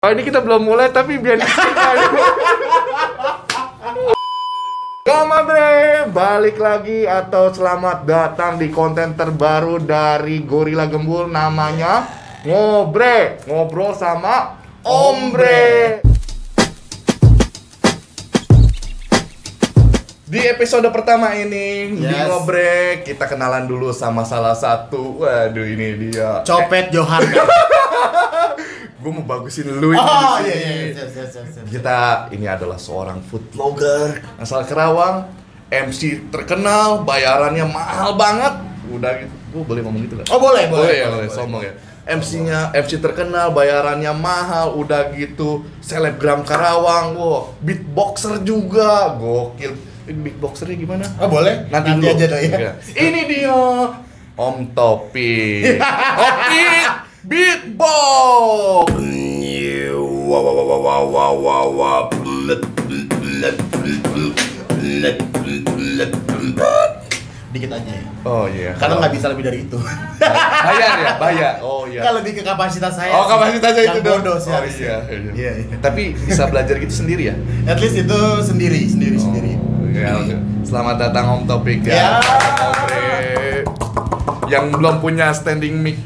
Oh, ini kita belum mulai tapi biar Bre, balik lagi atau selamat datang di konten terbaru dari Gorilla Gembul, namanya Ngobrol sama Ombre. Di episode pertama ini di Ngobrol kita kenalan dulu sama salah satu, waduh ini dia Copet Johan. Gue mau bagusin lu ini. Oh iya. Kita ini adalah seorang food vlogger asal Kerawang, MC terkenal, bayarannya mahal banget. Udah gitu, gue boleh ngomong gitu gak? Oh boleh. Sombong ya. MC terkenal, bayarannya mahal, udah gitu selebgram Karawang, wow, beatboxer juga, gokil. Beatboxernya gimana? Oh boleh, nanti aja tuh ya. Ini dia Om Topik. Topik beatbox. Dikit aja ya. Oh iya. Karena nggak bisa lebih dari itu. Bayar. Oh iya. Kan lebih ke kapasitas saya. Oh, kapasitasnya itu dong. bodoh sih. Oh iya. Tapi bisa belajar gitu sendiri ya? At least itu sendiri. Ya, selamat datang Om Topik ya. Yang belum punya standing mic.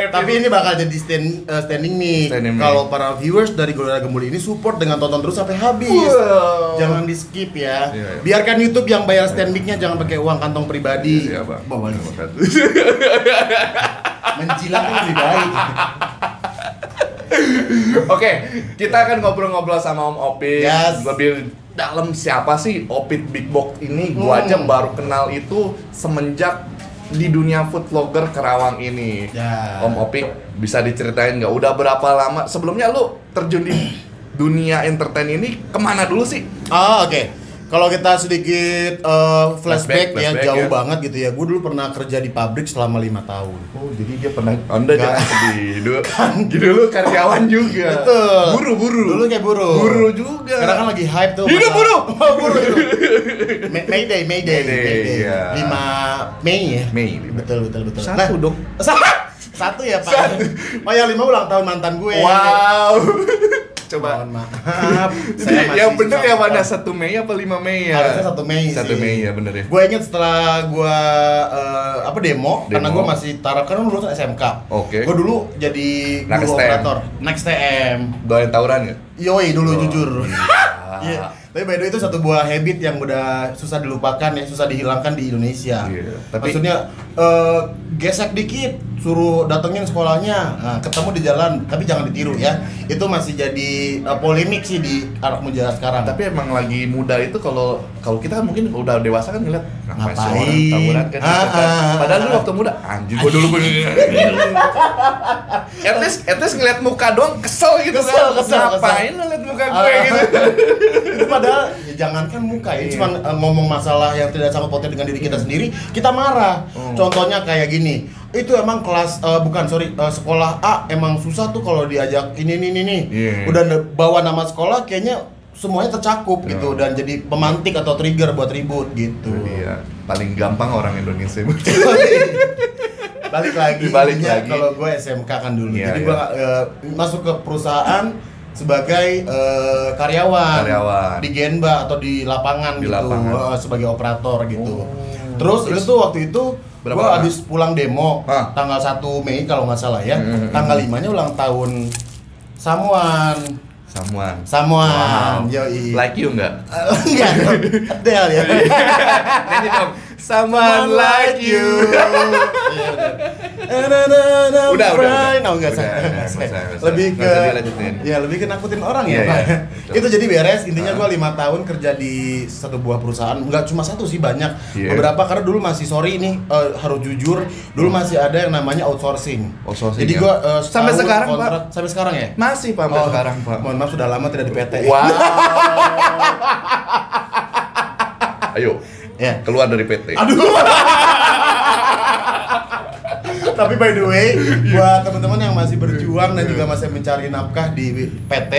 Tapi ini bakal jadi standing mic. Kalau para viewers dari Gorilla Gembul ini support dengan tonton terus sampai habis. Wow. Jangan di skip ya. Iya. Biarkan YouTube yang bayar stand mic-nya, jangan pakai uang kantong pribadi. Iya, Bang. Bawa menjilat itu lebih baik. Oke, kita akan ngobrol-ngobrol sama Om Opik. Yes. Lebih dalam siapa sih Opik Beatbox ini? Gua aja baru kenal itu semenjak di dunia food vlogger Kerawang ini. Ya. Om Opik, bisa diceritain nggak? Udah berapa lama? Sebelumnya lu terjun di dunia entertain ini kemana dulu sih? Oh, oke. Kalau kita sedikit flashback ya, jauh banget gitu ya. Gue dulu pernah kerja di pabrik selama 5 tahun. Oh, jadi dia pernah. Anda jangan sedih. Dulu karyawan juga. Betul. Buru. Dulu kayak buru. Buru juga. Karena kan lagi hype tuh. Hidup buru. Oh, buru itu. Mayday. Ya. 5 Mei ya. Mei. Betul. Satu dong. Satu ya, Pak. Oh ya, 5 ulang tahun mantan gue. Wow. Coba. Mohon maaf. Saya masih yang bener ya mana? 1 susah. Mei apa 5 Mei ya? Harusnya 1 Mei sih. 1 Mei ya bener ya. Gue inget setelah gue demo, karena gue masih taraf, kan lulusan SMK. Oke. Gue dulu jadi guru operator. Next TM. Doain tawuran ya? Yoi dulu jujur. Iya. Tapi by the way itu satu buah habit yang udah susah dilupakan ya, susah dihilangkan di Indonesia. Iya. Tapi maksudnya gesek dikit, suruh datengin sekolahnya, nah, ketemu di jalan, tapi jangan ditiru ya. Itu masih jadi polemik sih di anak muda sekarang. tapi emang lagi muda itu kalau kita kan mungkin udah dewasa kan ngeliat Ngapain? sih orang tawuran kan. Padahal dulu waktu muda anjing gua dulu at least ngeliat muka doang kesel gitu. Ngapain ngeliat muka gue gitu. Itu padahal ya jangankan muka ya, cuma ngomong masalah yang tidak sangkut pautnya dengan diri kita sendiri, kita marah. Contohnya kayak gini, itu emang kelas sekolah A emang susah tuh kalau diajak ini. Udah bawa nama sekolah kayaknya semuanya tercakup gitu, dan jadi pemantik atau trigger buat ribut gitu. Iya, paling gampang orang Indonesia. Balik lagi. Kalau gue SMK kan dulu, jadi gue masuk ke perusahaan sebagai karyawan di Genba atau di lapangan sebagai operator gitu. Terus itu tuh waktu itu gue habis pulang demo tanggal 1 Mei kalau nggak salah ya. Tanggal 5-nya ulang tahun Samuan. Wow. Yoi. Like you enggak? Enggak dong. Adele ya. Nyanyi dong. Someone like you. Udah. No, enggak saya. Lebih ke nakutin orang ya, Pak. Itu jadi beres. Intinya gua 5 tahun kerja di satu buah perusahaan. Enggak cuma satu sih, banyak. Beberapa, karena dulu masih harus jujur, dulu masih ada yang namanya outsourcing. Jadi gua sampai sekarang, Pak. Sampai sekarang ya? Masih, Pak, sampai sekarang, Pak. Mohon maaf sudah lama tidak di PT. Wow. Ayo. Ya. Keluar dari PT. Aduh. Tapi by the way, buat teman-teman yang masih berjuang dan juga masih mencari nafkah di PT,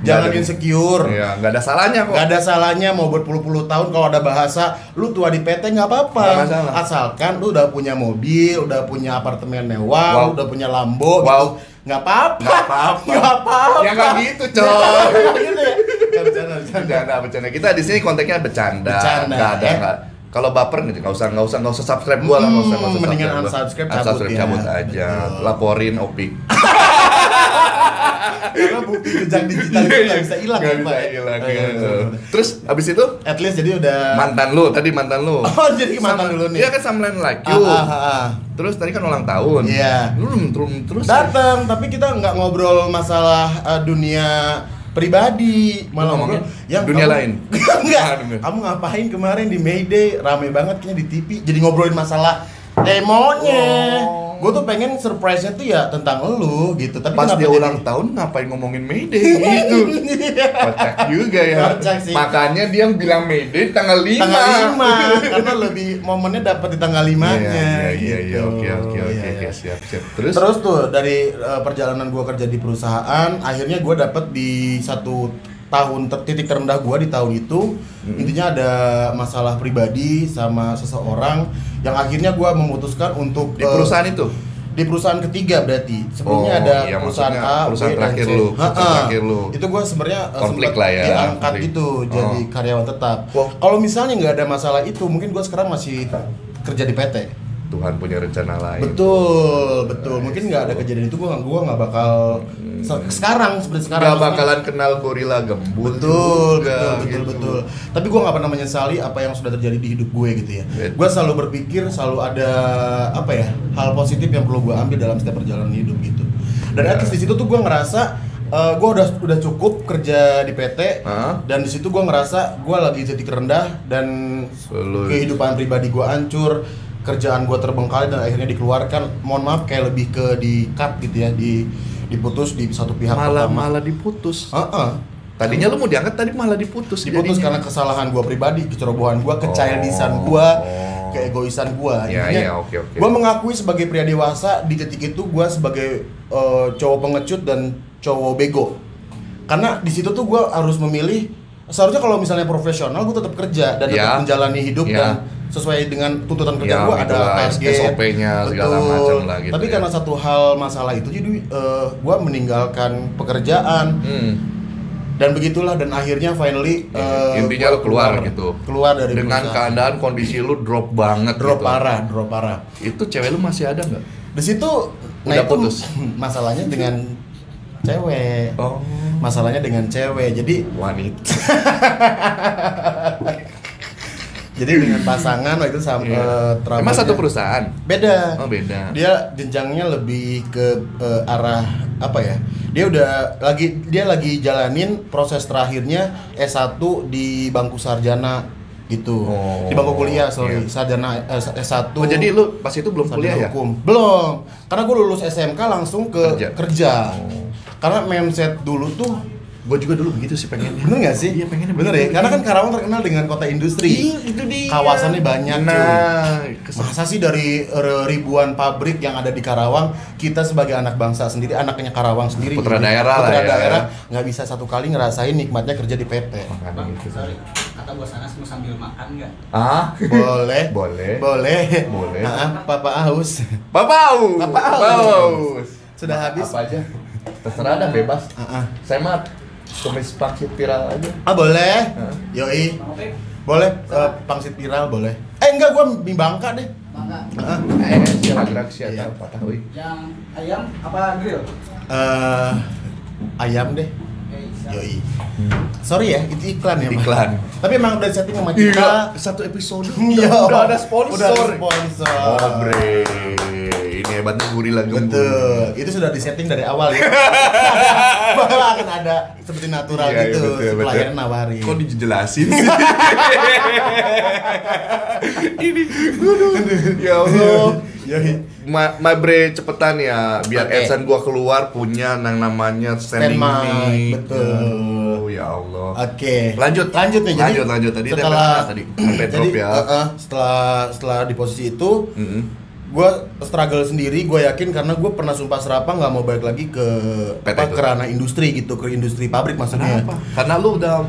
jangan insecure. Iya, nggak ada salahnya kok. Nggak ada salahnya mau berpuluh-puluh tahun kalau ada bahasa lu tua di PT nggak apa-apa. Asalkan lu udah punya mobil, udah punya apartemen mewah, udah punya Lambo gitu. Nggak apa-apa. Ya nggak gitu, coy. Gitu ya. Bercanda. Kita di sini konteksnya bercanda. Nggak ada. Kalau baper gitu, nggak usah subscribe gua lah, nggak usah. Mendingan unsubscribe cabut aja. Laporin Opik. Karena bukti jejak digital itu nggak bisa hilang ya, Pak. Terus abis itu? At least jadi udah mantan lu. Oh, jadi mantan dulu nih. Iya kan Samlan Like You. Terus tadi kan ulang tahun. Iya. Lu terus datang, tapi kita nggak ngobrol masalah dunia pribadi, malah ngobrol yang dunia lain. Enggak. Kamu ngapain kemarin di Mayday? Rame banget kayaknya di TV. Jadi ngobrolin masalah demonya. Gue tuh pengen surprise-nya tuh ya tentang elu gitu. Tapi pas dia ulang tahun ngapain ngomongin Mayday gitu. Kocak juga ya. Kocak sih. Makanya dia bilang Mayday tanggal 5. Karena lebih momennya dapat di tanggal 5-nya. Iya. Oke. Siap. Terus tuh dari perjalanan gue kerja di perusahaan, akhirnya gue dapet di satu tahun titik terendah gue di tahun itu. Intinya ada masalah pribadi sama seseorang yang akhirnya gue memutuskan untuk di perusahaan itu, di perusahaan ketiga berarti sebelumnya ada perusahaan A, perusahaan B, terakhir dan C. Terakhir lu itu gue sebenarnya konflik lah ya, diangkat gitu jadi karyawan tetap. Kalau misalnya nggak ada masalah itu, mungkin gue sekarang masih kerja di PT. Tuhan punya rencana lain. Betul. Mungkin nggak ada kejadian itu, gue nggak bakal sekarang seperti sekarang. Nggak bakalan kenal gorila gembul. Betul. Tapi gue nggak pernah menyesali apa yang sudah terjadi di hidup gue gitu ya. Gue selalu berpikir selalu ada hal positif yang perlu gue ambil dalam setiap perjalanan hidup gitu. Dan at least di situ tuh gue ngerasa gue udah cukup kerja di PT dan di situ gue ngerasa gue lagi titik rendah dan kehidupan pribadi gue hancur. Kerjaan gue terbengkalai dan akhirnya dikeluarkan. Mohon maaf, kayak lebih ke di cut gitu ya, diputus di satu pihak. Malah diputus. Tadinya lu mau diangkat, tadi malah diputus karena kesalahan gue pribadi, kecerobohan gue, kechildisan gue, keegoisan gue. Oke. Gue mengakui sebagai pria dewasa di titik itu gue sebagai cowok pengecut dan cowok bego. Karena di situ tuh gue harus memilih. Seharusnya kalau misalnya profesional gue tetap kerja dan tetap menjalani hidup dan sesuai dengan tuntutan kerja gue, ada target, SOP-nya segala macam lah gitu. Tapi karena satu hal masalah itu jadi gue meninggalkan pekerjaan. Dan begitulah, dan akhirnya finally intinya lo keluar gitu. Keluar dari dengan perusahaan. Keadaan kondisi lu drop banget. Drop parah. Itu cewek lu masih ada nggak? Di situ udah putus. Masalahnya dengan cewek. Masalahnya dengan cewek. Jadi wanita. Jadi dengan pasangan waktu itu emang satu perusahaan? Beda. Beda. Dia jenjangnya lebih ke arah apa ya? Dia lagi jalanin proses terakhirnya S1 di bangku sarjana gitu. Di bangku kuliah, sarjana S1. Jadi lu pas itu belum kuliah ya? Hukum. Belum. Karena gue lulus SMK langsung ke kerja. Karena mindset dulu tuh gue juga dulu begitu sih pengennya. Bener gak sih? Iya pengennya bener ya? Karena kan Karawang terkenal dengan kota industri. Itu dia. Kawasannya banyak masa sih dari ribuan pabrik yang ada di Karawang, kita sebagai anak bangsa sendiri, anaknya Karawang sendiri, putra daerah nggak bisa satu kali ngerasain nikmatnya kerja di PT. Bang, sorry, kata gua sana mau sambil makan nggak? Boleh. Papa Aus. Sudah habis. Apa aja? Terserah dah, bebas. Saya mah tumis pangsit viral aja. Boleh. Yoi. Boleh pangsit viral boleh. Enggak, gua mie Bangka deh. Gerak siapa patah euy. Yang ayam apa grill? Ayam deh. Yoi. Sorry ya, itu iklan ya, Iklan. Tapi emang udah setting sama kita. Satu episode udah ada sponsor. Bre. Ini hebatnya gorila gembul. Betul. Itu sudah disetting dari awal ya. Bahwa akan ada seperti natural gitu. Supplier nawarin. Kok dijelasin sih? Ini. Ya Allah. My Bre cepetan ya, biar adsense gua keluar punya yang namanya standing mic. Betul. Ya Allah. Oke. Lanjut nih. Lanjut tadi setelah Petrop ya. Setelah di posisi itu, gue struggle sendiri, gue yakin karena gue pernah sumpah serapah nggak mau balik lagi ke ranah industri gitu, ke industri pabrik maksudnya. Kenapa? Karena lu udah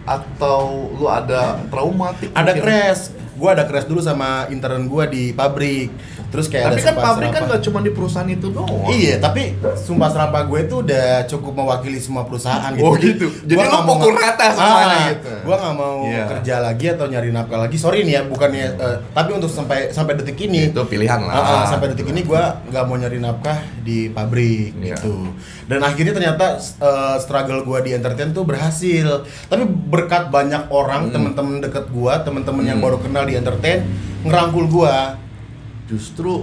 atau lu ada traumatik? Ada crash. Gue ada crash dulu sama intern gue di pabrik. Terus kayak tapi ada kan Sumpah pabrik kan Serapah. nggak cuma di perusahaan itu doang. Iya, tapi Sumpah Serapah gue itu udah cukup mewakili semua perusahaan gitu. Oh gitu. Jadi Gua lu nggak mau pukul rata semuanya gitu. Gua nggak mau kerja lagi atau nyari nafkah lagi. Sorry nih ya, bukannya tapi untuk sampai detik ini itu pilihan lah. sampai detik ini gua nggak mau nyari nafkah di pabrik gitu. Dan akhirnya ternyata struggle gua di entertain tuh berhasil. Tapi berkat banyak orang, teman-teman deket gua, teman-teman yang baru kenal di entertain ngerangkul gua. Justru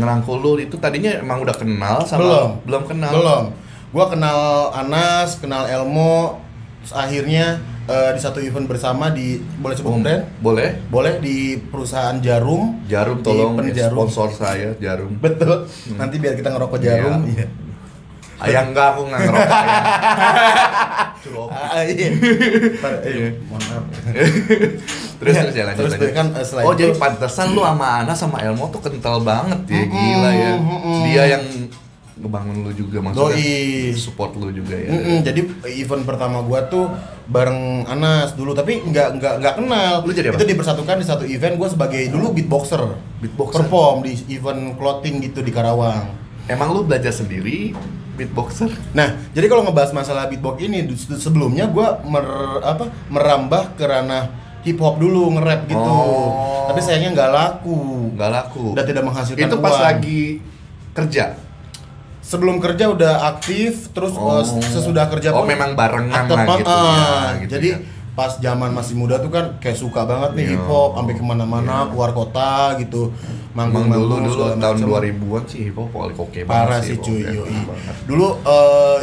ngerangkul lu itu tadinya emang udah kenal sama belum kenal. Belum. Gua kenal Anas, kenal Elmo, terus akhirnya di satu event bersama di boleh sebut brand? Boleh di perusahaan Jarum. Jarum tolong sponsor saya Jarum. Betul. Nanti biar kita ngerokok Jarum. Iya. Ayah enggak, aku nggak ngerokok ayah. Iya. Mohon maaf. Terus ya lanjut. Terus kan oh jadi pantesan lu sama Ana sama Elmo tuh kental banget ya, gila ya. Dia yang ngebangun lu juga maksudnya. Support lu juga ya. Jadi event pertama gua tuh bareng Anas dulu, tapi nggak kenal. Lu jadi apa? Itu dipersatukan di satu event gua sebagai dulu beatboxer. Perform di event clothing gitu di Karawang. Emang lu belajar sendiri beatboxer? Nah, jadi kalau ngebahas masalah beatbox ini sebelumnya gua merambah ke ranah hip hop dulu, nge-rap gitu. Tapi sayangnya nggak laku. Dan tidak menghasilkan itu uang. Pas lagi kerja? Sebelum kerja udah aktif, terus sesudah kerja pun memang barengan lah gitu gitu. Jadi pas zaman masih muda tuh kan kayak suka banget nih hip hop, sampai kemana-mana, keluar kota gitu. Manggung dulu tahun 2000-an sih hip hop paling oke banget. Parah sih cuy. Dulu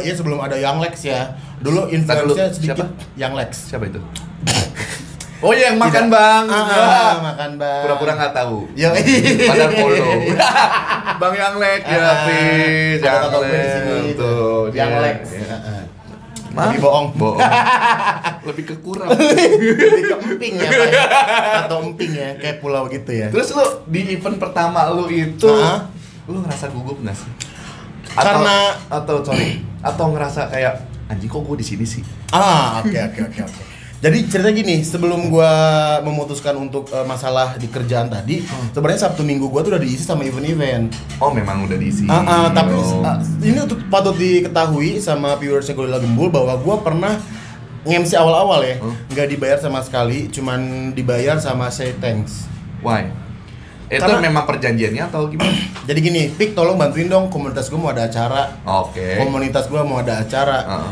ya sebelum ada Young Lex ya. Dulu influence-nya sedikit. Young Lex. Siapa itu? Oh iya, yang makan bang. Makan bang. Pura-pura nggak tahu. Ya. Padahal follow. Bang Yang Lex ya, please. Yang Lex tuh. Yang Lex. Lebih bohong. Lebih ke kurang. Lebih ke emping ya, Pak. Atau emping ya, kayak pulau gitu ya. Terus lu di event pertama lu itu, lu ngerasa gugup nggak sih? Atau ngerasa kayak anjing kok gue di sini sih? Oke. Jadi cerita gini, sebelum gua memutuskan untuk masalah di kerjaan tadi, sebenarnya Sabtu Minggu gua tuh udah diisi sama event-event. Oh, memang udah diisi. Tapi ini patut diketahui sama viewersnya Gorilla Gembul bahwa gua pernah nge-MC awal-awal ya, nggak dibayar sama sekali, cuman dibayar sama say thanks. Why? Itu memang perjanjiannya atau gimana? Jadi gini, Pik tolong bantuin dong, komunitas gua mau ada acara. Oke. Komunitas gua mau ada acara.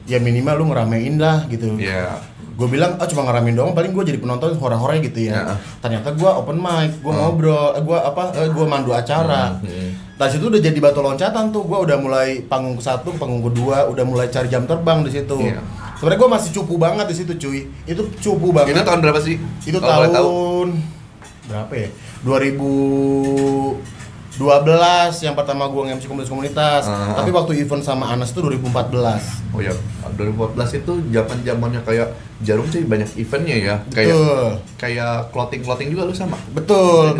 Ya minimal lu ngeramein lah gitu. Iya. Gue bilang, cuma ngeramein doang, paling gue jadi penonton hore-hore gitu ya. Ternyata gue open mic, gue ngobrol, gue mandu acara. Dari situ udah jadi batu loncatan tuh, gue udah mulai panggung ke-1, panggung kedua, udah mulai cari jam terbang di situ. Sebenarnya gue masih cupu banget di situ cuy, itu cupu banget. Itu tahun berapa sih? Itu tahun berapa ya? 2012 yang pertama gue nge-MC komunitas. Tapi waktu event sama Anas itu 2014. Oh ya, 2014 itu zaman-zamannya kayak Jarum sih banyak eventnya ya. Kayak clothing juga lu sama. Betul.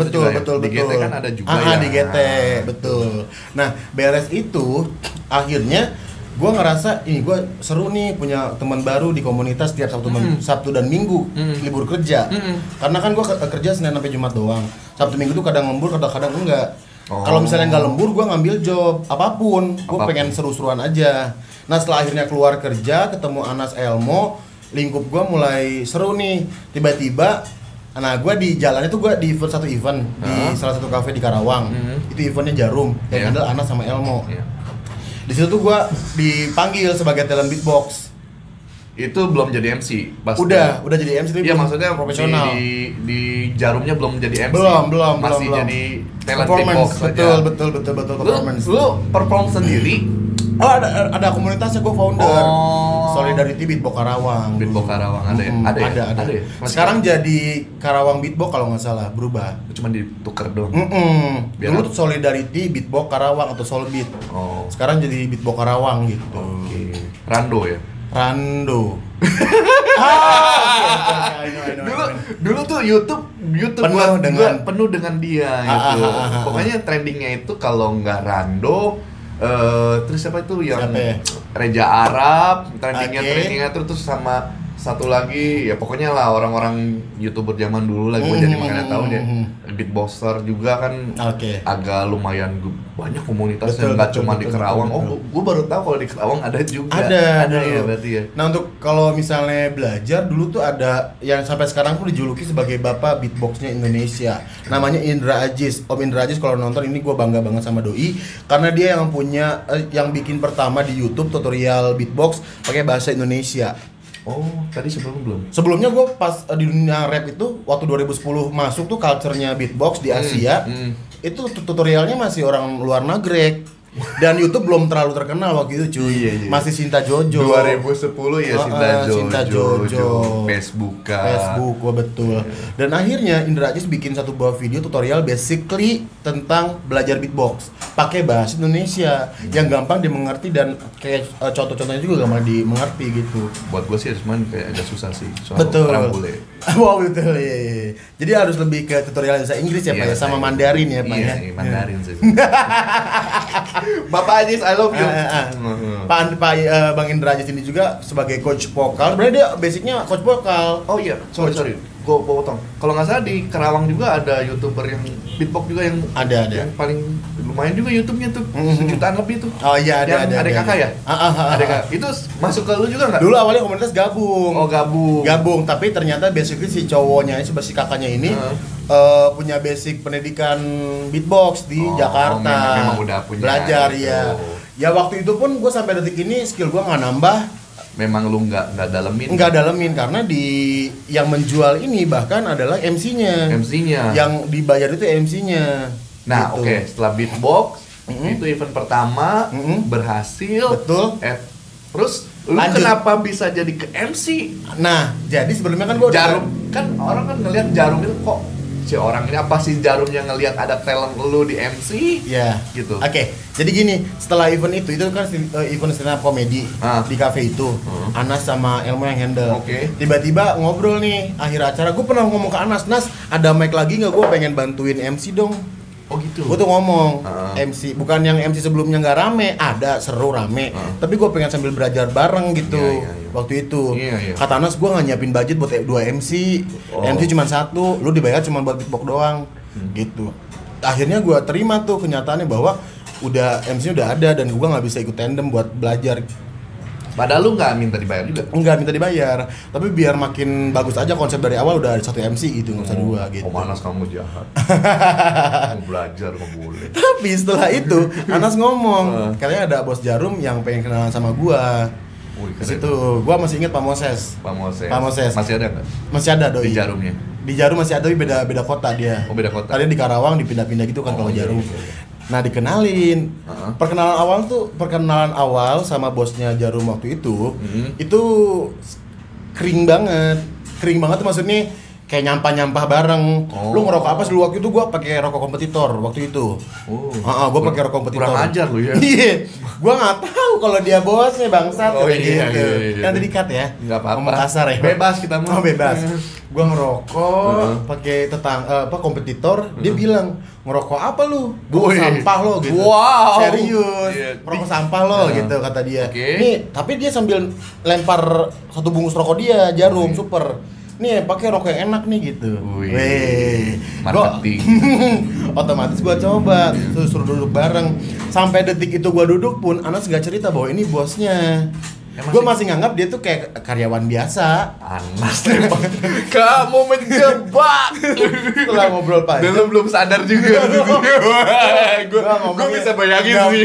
Di GT kan ada juga ya. Di GT, betul. Nah, beres itu akhirnya gue ngerasa ini gue seru nih punya teman baru di komunitas tiap Sabtu dan Minggu libur kerja. Karena kan gue kerja Senin sampai Jumat doang. Sabtu Minggu tuh kadang lembur, kadang enggak. Kalau misalnya nggak lembur, gue ngambil job apapun. Gue pengen seru-seruan aja. Nah setelah akhirnya keluar kerja, ketemu Anas Elmo, lingkup gue mulai seru nih. Tiba-tiba, nah gue di jalan itu gue di satu event di salah satu cafe di Karawang. Itu eventnya Jarum, yang ada Anas sama Elmo. Di situ tuh gue dipanggil sebagai talent beatbox. Itu belum jadi MC pas udah jadi MC tapi ya, maksudnya profesional. Di Jarumnya belum jadi MC. Belum. Masih jadi talent beatbox aja. Betul performance. Lu perform sendiri? Ada komunitasnya, gue founder. Solidarity Beatbox Karawang. Beatbox Karawang ada ya? Ada ya? Sekarang jadi Karawang Beatbox kalau nggak salah, berubah. Cuma ditukar doang. Dulu tuh Solidarity Beatbox Karawang atau Solbeat. Sekarang jadi Beatbox Karawang gitu. Oke. Rando ya? Rando. Dulu tuh YouTube penuh dengan dia gitu. Pokoknya trendingnya itu kalau nggak Rando, terus siapa itu yang Reja Arab, trendingnya terus sama satu lagi ya pokoknya lah orang-orang YouTuber zaman dulu lah gue jadi makanya tahu dia beatboxer juga kan agak lumayan banyak komunitasnya nggak cuma di Kerawang. Gue baru tahu kalau di Kerawang ada juga. Ada ya berarti ya. Nah untuk kalau misalnya belajar dulu tuh ada yang sampai sekarang pun dijuluki sebagai bapak beatboxnya Indonesia. Namanya Indra Ajis. Om Indra Ajis kalau nonton ini gue bangga banget sama Doi karena dia yang punya yang bikin pertama di YouTube tutorial beatbox pakai bahasa Indonesia. Oh, tadi belum? Sebelumnya gue pas di dunia rap itu waktu 2010 masuk tuh culture-nya beatbox di Asia. Itu tutorialnya masih orang luar negeri. Dan YouTube belum terlalu terkenal waktu itu cuy. Masih Sinta Jojo. 2010 ya Sinta Jojo. Facebook, wah betul. Dan akhirnya Indra Ajis bikin satu buah video tutorial basically tentang belajar beatbox pakai bahasa Indonesia yang gampang dimengerti dan kayak contoh-contohnya juga gampang dimengerti gitu. Buat gue sih cuman kayak agak susah sih. Betul. Orang bule. Wow betul ya. Jadi harus lebih ke tutorial bahasa Inggris ya Pak ya sama Mandarin ya Pak ya. Iya, Mandarin sih. Bapak Ajis, I love you. Bang Indra Ajis ini juga sebagai coach vokal. Sebenarnya dia basicnya coach vokal. Oh iya, sorry. Gue potong. Kalau nggak salah di Kerawang juga ada YouTuber yang beatbox juga yang ada. Yang paling lumayan juga YouTube-nya tuh. 1 jutaan lebih tuh. Oh iya ada. Ada kakak ya? Ada kakak. Itu masuk ke lu juga nggak? Dulu awalnya komunitas gabung. Oh Gabung, tapi ternyata basically si cowoknya, si kakaknya ini punya basic pendidikan beatbox di Jakarta. Memang udah punya. Belajar gitu. Ya waktu itu pun gue sampai detik ini skill gue nggak nambah. Memang lu nggak dalemin? Nggak dalemin karena di yang menjual ini bahkan adalah MC-nya. Yang dibayar itu MC-nya. Nah gitu. Oke, setelah beatbox itu event pertama berhasil. Betul. Terus lu kenapa bisa jadi ke MC? Nah jadi sebelumnya kan gue Jarum kan orang kan ngelihat Jarum itu kok si orang ini apa sih Jarumnya ngelihat ada talent lu di MC? Ya, gitu. Oke. Jadi gini, setelah event itu kan event stand up comedy di cafe itu. Anas sama Elmo yang handle. Tiba-tiba ngobrol nih akhir acara, gue pernah ngomong ke Anas, "Nas, ada mic lagi nggak? Gue pengen bantuin MC dong." Oh gitu. Gue tuh ngomong MC, bukan yang MC sebelumnya nggak rame, ada seru rame. Tapi gue pengen sambil belajar bareng gitu. Waktu itu kata Anas, gue nggak nyiapin budget buat 2 MC. MC cuma 1, lu dibayar cuma buat beatbox doang. Gitu. Akhirnya gue terima tuh kenyataannya bahwa MC udah ada dan gue nggak bisa ikut tandem buat belajar. Padahal lu nggak minta dibayar juga? Nggak minta dibayar, tapi biar makin bagus aja konsep dari awal udah ada 1 MC gitu, nggak usah 2 gitu. Oh Anas kamu jahat. Mau belajar nggak boleh. Tapi setelah itu Anas ngomong, katanya ada bos Jarum yang pengen kenalan sama gua. Di situ, gua masih inget Pak Moses. Masih ada nggak? Masih ada Doi. Di Jarumnya? Di Jarum masih ada, tapi beda kota dia. Oh beda kota. Tadi di Karawang dipindah-pindah gitu kan kalau Jarum. Nah dikenalin, perkenalan awal sama bosnya Jarum waktu itu kering banget tuh maksudnya kayak nyampah bareng. Lu ngerokok apa sih lu waktu itu? Gua pakai rokok kompetitor waktu itu. Gua pakai rokok kompetitor. Kurang ajar lu ya. Iya. Gua nggak tahu kalau dia bosnya bangsat iya. Kan tadi cut ya. Enggak apa-apa. Ngomong kasar ya. Bebas kita mau. Bebas. Gua ngerokok pakai kompetitor, dia bilang, "Ngerokok apa lu? Rokok sampah lo," gitu. Wow. Serius. Rokok sampah lo gitu kata dia. Nih, tapi dia sambil lempar 1 bungkus rokok dia, Jarum super. Nih pakai rokok yang enak nih gitu. Wih, marketing. Otomatis gua coba suruh duduk bareng. Sampai detik itu gua duduk pun Anas nggak cerita bahwa ini bosnya. Gue masih nganggap dia tuh kayak karyawan biasa. Anas tembak. Kamu menjebak. Setelah ngobrol Pak. Belum sadar juga. Gue bisa bayangin sih.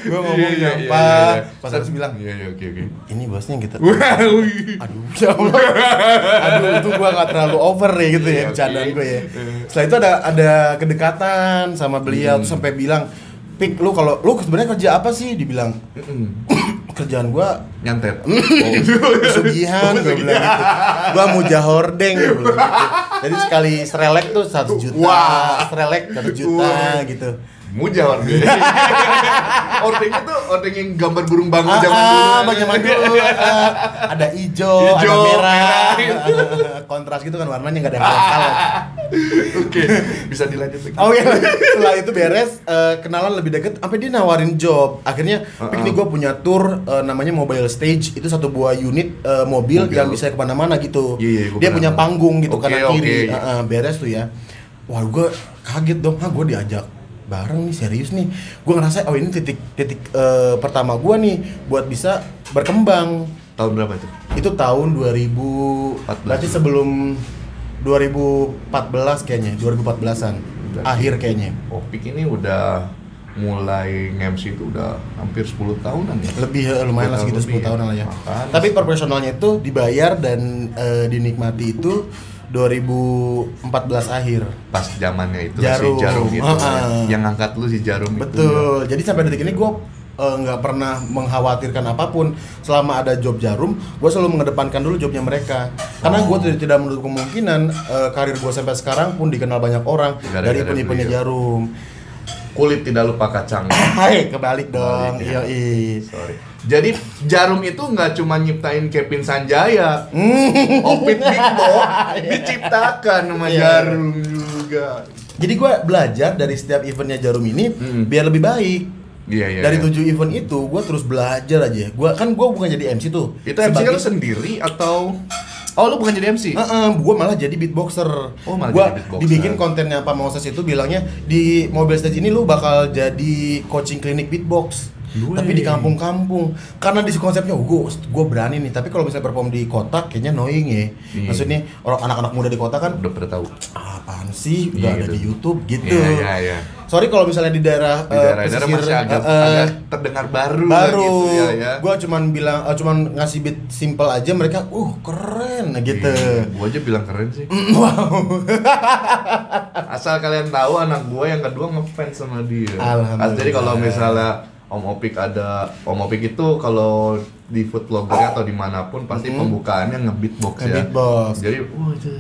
Gue ngomong nyampah. Pas harus bilang, oke. Ini bosnya gitu. Aduh, ya Allah. Aduh, itu gue nggak terlalu over ya gitu ya bercandaan gue ya. Setelah itu ada kedekatan sama beliau tuh sampai bilang, "Pik, lu sebenarnya kerja apa sih?" Dibilang. Kerjaan gua nyantet. Pesugihan gua bilang gitu. Gua mujahordeng gua bilang gitu. Jadi sekali strelek tuh 1 juta. Strelek 1 juta gitu. Mujahordeng. Ordengnya tuh ordeng yang gambar burung bangun zaman dulu. Ada hijau, ada merah. Kontras gitu kan warnanya enggak ada yang kalem. Oke, bisa dilanjut lagi. Oh iya, setelah itu beres, kenalan lebih deket, sampai dia nawarin job. Akhirnya, Pik nih gue punya tour namanya Mobile Stage. Itu satu buah unit mobil yang bisa kemana-mana gitu. Dia punya panggung gitu kanan kiri. Beres tuh ya. Wah, gue kaget dong, gue diajak bareng nih, serius nih. Gue ngerasa ini titik pertama gue nih buat bisa berkembang. Tahun berapa itu? Itu tahun 2014. Berarti sebelum 2014 kayaknya, 2014-an. Akhir kayaknya. Opik ini udah mulai nge-MC itu udah hampir 10 tahunan ya? Lebih, lumayan lah segitu 10 tahunan lah ya. Tapi profesionalnya itu dibayar dan dinikmati itu 2014 akhir. Pas zamannya itu Jarum. si Jarum itu yang ngangkat lu si Jarum. Betul. Jadi sampai detik ini gue nggak pernah mengkhawatirkan apapun. Selama ada job Jarum, gue selalu mengedepankan dulu jobnya mereka. Karena gue tidak menutup kemungkinan karir gue sampai sekarang pun dikenal banyak orang dari event-eventnya Jarum. Kulit tidak lupa kacang. Hai, kebalik dong. Iya. Sorry. Jadi Jarum itu nggak cuma nyiptain Kevin Sanjaya, Opik Big Boss diciptakan sama Jarum juga. Jadi gue belajar dari setiap eventnya Jarum ini biar lebih baik. Iya. Dari 7 event itu gue terus belajar aja. Gue bukan jadi MC tuh. Itu MC lu sendiri atau? Oh, lu bukan jadi MC? Gue malah jadi beatboxer. Oh, malah gua jadi beatboxer. Dibikin kontennya Pak Moses itu bilangnya di Mobile Stage ini lu bakal jadi coaching klinik beatbox. Tapi di kampung-kampung. Karena di konsepnya gue berani nih. Tapi kalau misalnya perform di kota kayaknya annoying ya. Maksudnya orang anak-anak muda di kota kan udah pada tahu. Apaan sih? Udah ada gitu. di YouTube gitu. Iya. Sorry kalau misalnya di daerah pesisir masih agak terdengar baru gitu ya. Gue cuman ngasih beat simple aja, mereka keren gitu. Gue aja bilang keren sih. Wow. Asal kalian tahu, anak gue yang kedua ngefans sama dia. Alhamdulillah. Jadi kalau misalnya Om Opik itu kalau di food vlogger atau dimanapun pasti pembukaannya nge-beatbox ya. Jadi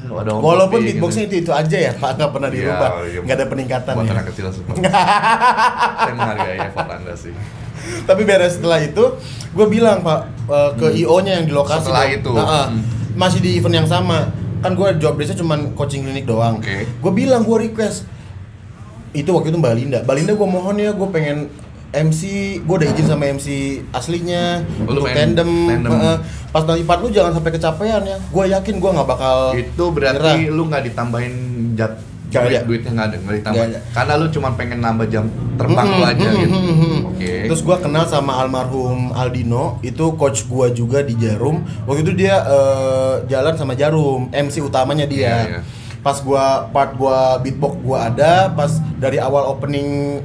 ada Om walaupun Opik beatboxnya itu aja ya Pak, nggak pernah dirubah, nggak ada peningkatan. Buat ya. anak kecil semua. Saya menghargai effort Anda sih. Tapi beres setelah itu, gue bilang Pak ke IO-nya yang di lokasi. Setelah itu masih di event yang sama. Kan gue job desk-nya cuma coaching klinik doang. Gue bilang, gue request. Itu waktu itu Mbak Linda gue mohon ya, gue pengen MC, gue udah izin sama MC aslinya untuk tandem. Pas nanti part lu jangan sampai kecapean ya. Gue yakin gue nggak bakal. Itu berarti lu nggak ditambahin duitnya nggak ditambahin. Karena lu cuma pengen nambah jam terbang lu aja gitu. Terus gue kenal sama almarhum Aldino, itu coach gue juga di Jarum. Waktu itu dia jalan sama Jarum, MC utamanya dia. Pas part beatbox ada, pas dari awal opening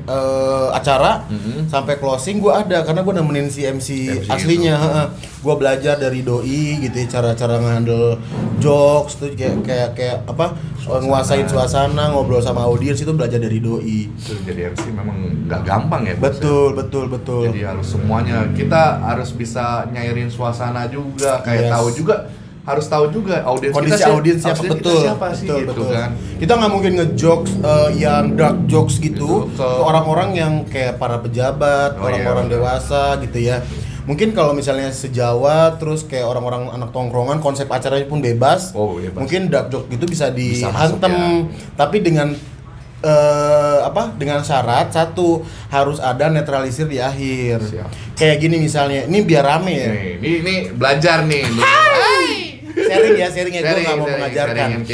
acara sampai closing gua ada, karena gua nemenin si MC aslinya. Gua belajar dari doi gitu, cara-cara ngehandle jokes tuh kayak apa, nguasain suasana, ngobrol sama audiens, itu belajar dari doi. Jadi MC memang nggak gampang ya. Betul. Jadi harus semuanya, kita harus bisa nyairin suasana juga, kayak harus tahu juga kondisi audiens siapa, betul kan. Kita nggak mungkin ngejokes yang dark jokes gitu ke orang-orang yang kayak para pejabat, orang-orang dewasa gitu ya. Mungkin kalau misalnya sejawa, terus kayak orang-orang anak tongkrongan, konsep acaranya pun bebas. Mungkin dark joke gitu bisa dihantem, tapi dengan dengan syarat satu, harus ada netralisir di akhir. Kayak gini misalnya, ini biar rame ya. Ini belajar nih. Sharing ya, gue nggak mau mengajarkan.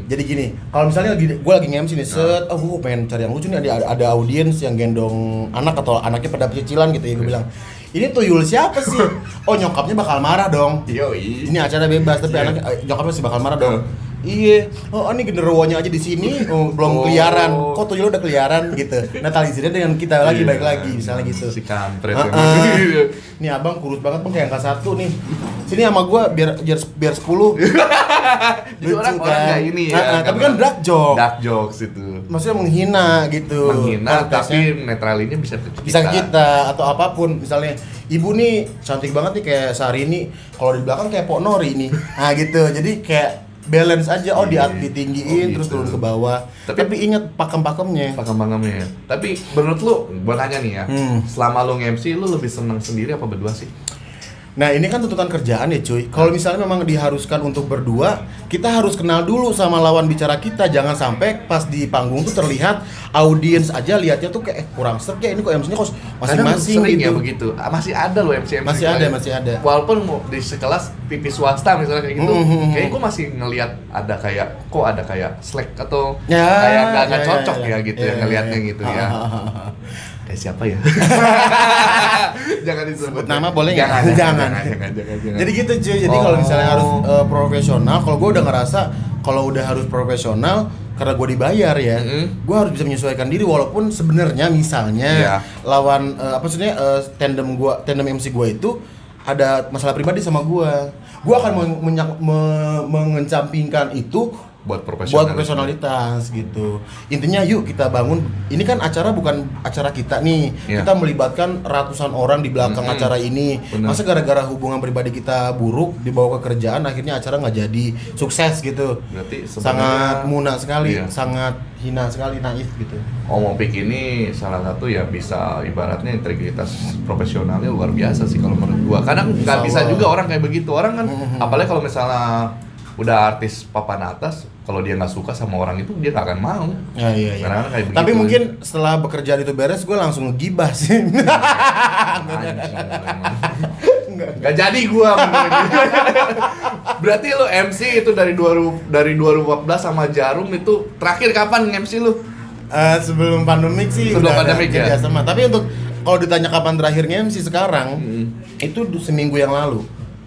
Jadi gini, kalau misalnya gue lagi nge-MC nih, gue pengen cari yang lucu nih, ada audiens yang gendong anak atau anaknya pada cicilan gitu ya, gue bilang, ini tuyul siapa sih? Oh, nyokapnya bakal marah dong. Ini acara bebas, tapi nyokapnya sih bakal marah dong. Iya, ini genderuwonya aja di sini belum keliaran. Kok tuyul udah keliaran gitu. Netralisirnya dengan kita lagi baik lagi, misalnya gitu. Si kampret. Nih abang kurus banget bang, kayak angka 1 nih. Sini sama gua biar 10. Jadi orang kayak ini ya. Tapi kan dark jokes itu. Maksudnya menghina gitu. Menghina, tapi netralinnya bisa kita atau apapun. Misalnya ibu nih cantik banget nih kayak Syahrini, kalau di belakang kayak Pok Nori nih. Nah gitu. Jadi kayak balance aja, ditinggiin terus turun ke bawah. Tapi ingat pakem-pakemnya. Tapi menurut lu, gua tanya nih ya, selama lu nge-MC lu lebih seneng sendiri apa berdua sih? Nah ini kan tuntutan kerjaan ya cuy. Kalau misalnya memang diharuskan untuk berdua, kita harus kenal dulu sama lawan bicara kita. Jangan sampai pas di panggung tuh terlihat audiens aja lihatnya tuh kayak kurang serk ya, ini kok MC-nya kok masing-masing gitu. Ya begitu. Masih ada loh MC. Masih ada. Walaupun mau di sekelas TV swasta misalnya kayak gitu, kayaknya gue masih ngelihat ada kayak slack atau kayak nggak cocok ya gitu ya ngelihatnya gitu ya. Kayak siapa ya? Jangan disebut nama boleh nggak? Jangan. Jadi gitu cuy. Jadi kalau misalnya harus profesional, kalau gue udah ngerasa kalau udah harus profesional karena gue dibayar ya, gue harus bisa menyesuaikan diri walaupun sebenarnya misalnya lawan tandem MC gue itu ada masalah pribadi sama gue akan mengecampingkan itu buat profesionalitas gitu. Intinya yuk kita bangun. Ini kan acara bukan acara kita nih. Kita melibatkan ratusan orang di belakang acara ini. Bener. Masa gara-gara hubungan pribadi kita buruk dibawa ke kerjaan akhirnya acara nggak jadi sukses gitu. Berarti sangat muna sekali, sangat hina sekali, naif gitu. Omopik ini salah satu ya bisa ibaratnya integritas profesionalnya luar biasa sih kalau menurut gua. Kadang nggak bisa juga orang kayak begitu. Orang kan apalagi kalau misalnya udah artis papan atas, kalau dia nggak suka sama orang itu dia nggak akan mau. Iya. Karena kayak tapi begitu. Mungkin setelah bekerjaan itu beres, gue langsung ngegibah sih. Nggak jadi gue. Berarti lu MC itu dari 2014 sama Jarum itu terakhir kapan MC lu? Sebelum pandemik sih. Sebelum pandemik ya. Sama. Tapi untuk kalau ditanya kapan terakhir MC sekarang, itu seminggu yang lalu.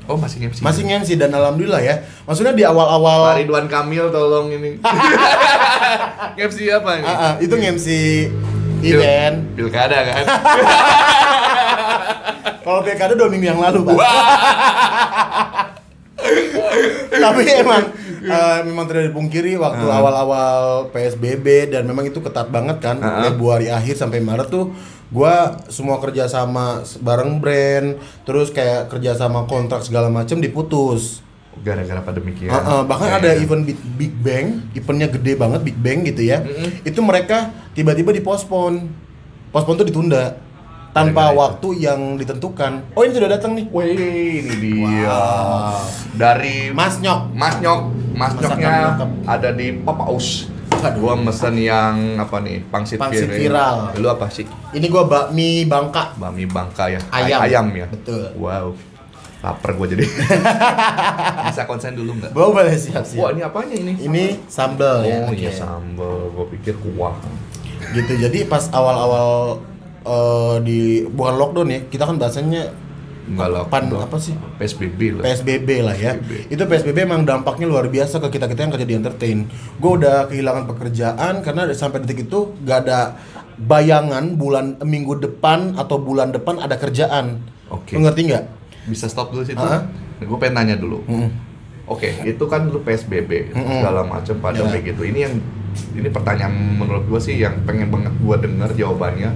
Oh masih MC? Masih MC dan alhamdulillah ya. Maksudnya di awal-awal Pak Ridwan Kamil tolong ini. MC apa ini? Itu MC event Pilkada kan? Kalau Pilkada 2 minggu yang lalu Pak. Tapi memang tidak dipungkiri waktu awal-awal PSBB dan memang itu ketat banget kan. Februari akhir sampai Maret tuh gua semua kerja sama bareng brand, terus kayak kerja sama kontrak segala macam diputus gara-gara pandemi ya. Bahkan ada event Big Bang, eventnya gede banget Big Bang gitu ya. Itu mereka tiba-tiba dipospon. Pospon tuh ditunda tanpa waktu yang ditentukan. Oh ini sudah datang nih. Wih, ini dia. Wow. Dari Mas Nyoknya ada di Papa Us. Gua mesen yang apa nih? Pangsit viral. Lu apa sih? Ini gua bakmi Bangka. Bakmi Bangka ya. Ayam ya. Betul. Wow. Lapar gua jadi. Bisa konsen dulu enggak? Boleh siap. Wah, ini apanya ini? Ini sambal ya. Oh iya sambal. Gua pikir kuah. Gitu. Jadi pas awal-awal bukan lockdown ya. Kita kan bahasanya apa sih? PSBB lah ya. Itu PSBB emang dampaknya luar biasa ke kita yang kerja di entertain. Gue udah kehilangan pekerjaan karena sampai detik itu gak ada bayangan minggu depan atau bulan depan ada kerjaan. Oke. Lu ngerti nggak? Bisa stop dulu situ. Gue pengen nanya dulu. Oke, itu kan lu PSBB segala macam pada begitu. Ini pertanyaan menurut gue sih yang pengen banget gue denger jawabannya.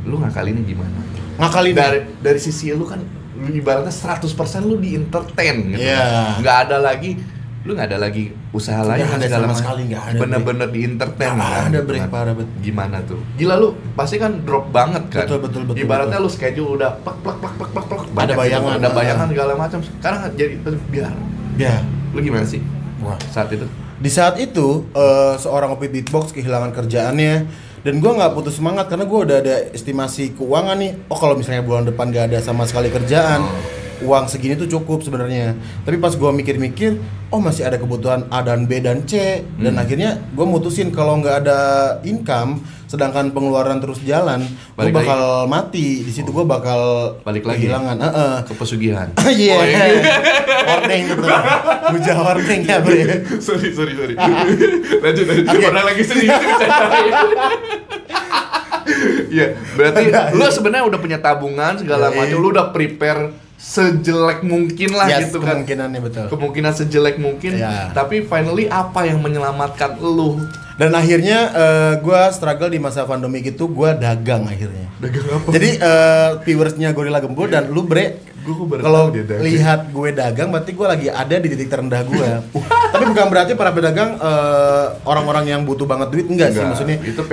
Lu ngakalinnya gimana? Ngakalin dari sisi lu kan ibaratnya 100% lu di entertain gitu. Nggak ada lagi usaha lain segala macam. Bener-bener di entertain. Ada break parah bet. Gimana tuh? Gila lu pasti kan drop banget kan. Betul. Ibaratnya lu schedule udah plak. Ada bayangan segala macam. Sekarang jadi biar. Ya. Lu gimana sih? Wah, Di saat itu seorang OP Beatbox kehilangan kerjaannya. Dan gue nggak putus semangat karena gue udah ada estimasi keuangan nih. Oh kalau misalnya bulan depan gak ada sama sekali kerjaan, uang segini tuh cukup sebenarnya. Tapi pas gue mikir-mikir, oh masih ada kebutuhan A dan B dan C. Dan akhirnya gue mutusin kalau nggak ada income, sedangkan pengeluaran terus jalan, gue bakal mati. Di situ gue bakal kehilangan. Ke pesugihan. Iya. Warning gitu. Buja warning ya bre. Sorry. Lanjut. Orang lagi sedih Iya, berarti lu sebenarnya udah punya tabungan segala macam, lu udah prepare sejelek mungkin lah gitu kan. Kemungkinannya betul. Kemungkinan sejelek mungkin. Tapi finally apa yang menyelamatkan lu? Dan akhirnya gue struggle di masa pandemi gitu, gue dagang akhirnya. Dagang apa? Jadi viewersnya Gorilla Gembul dan lu bre, kalau lihat gue dagang berarti gue lagi ada di titik terendah gue. Tapi bukan berarti para pedagang orang-orang yang butuh banget duit, enggak sih maksudnya. Itu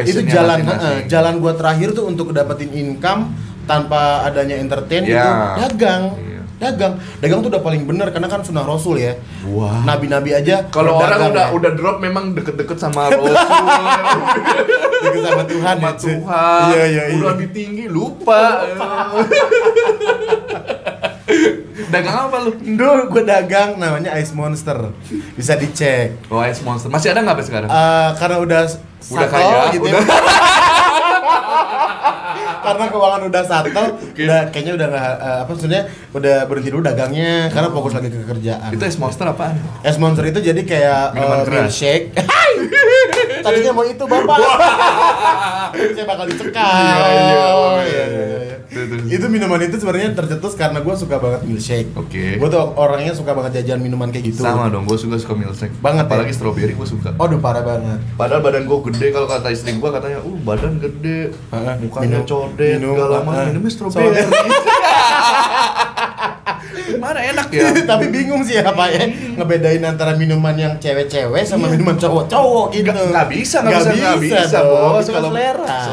jalan gue terakhir tuh untuk dapetin income tanpa adanya entertain itu dagang. Dagang tuh udah paling bener karena kan sunnah Rasul ya. Wah. Nabi-nabi aja kalau orang udah drop memang deket-deket sama Rasul. Deket sama Tuhan. Sama Tuhan. Iya. Udah tinggi lupa. Dagang apa lu? Dulu gue dagang namanya Ice Monster. Bisa dicek. Oh, Ice Monster. Masih ada nggak sekarang? Karena udah kaya gitu udah. ya. Karena keuangan udah settle, kayaknya udah nggak sebenarnya udah berhenti dulu dagangnya karena fokus lagi ke kerjaan. Itu Es Monster apaan? Es Monster itu jadi kayak milkshake. Tadinya mau itu bapak. Saya bakal dicekal. Iya. Itu minuman itu sebenarnya tercetus karena gue suka banget milkshake. Oke. Gue tuh orangnya suka banget jajan minuman kayak gitu. Sama dong, gue suka milkshake. Banget. Apalagi strawberry gue suka. Aduh parah banget. Padahal badan gue gede, kalau kata istri gue katanya, badan gede, mukanya codet, gak lama minumnya strawberry. Mana enak ya? Tapi bingung sih apa ya ngebedain antara minuman yang cewek-cewek sama minuman cowok-cowok gitu. Nggak bisa bos. Kalau selera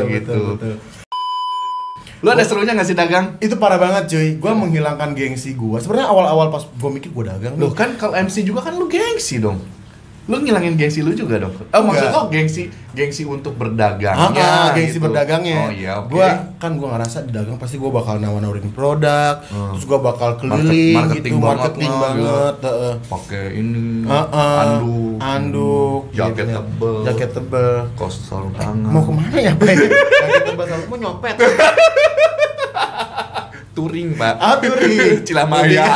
gitu. Lu ada serunya nggak sih dagang? Itu parah banget cuy. Gua menghilangkan gengsi gua. Sebenarnya awal-awal pas gua mikir gua dagang. Loh kan kalau MC juga kan lu gengsi dong. Lu ngilangin gengsi lu juga dong. Maksud lo gengsi untuk berdagangnya. Gengsi gitu. Berdagangnya. Oh iya, oke. Gua ngerasa di dagang pasti gua bakal nawarin produk, terus gua bakal keliling marketing banget. Pakai ini anduk, jaket tebel, kaos sarung tangan. Mau kemana ya, Pak? Jaket tebel mau nyopet. Touring, Pak. Touring. Cilamaya.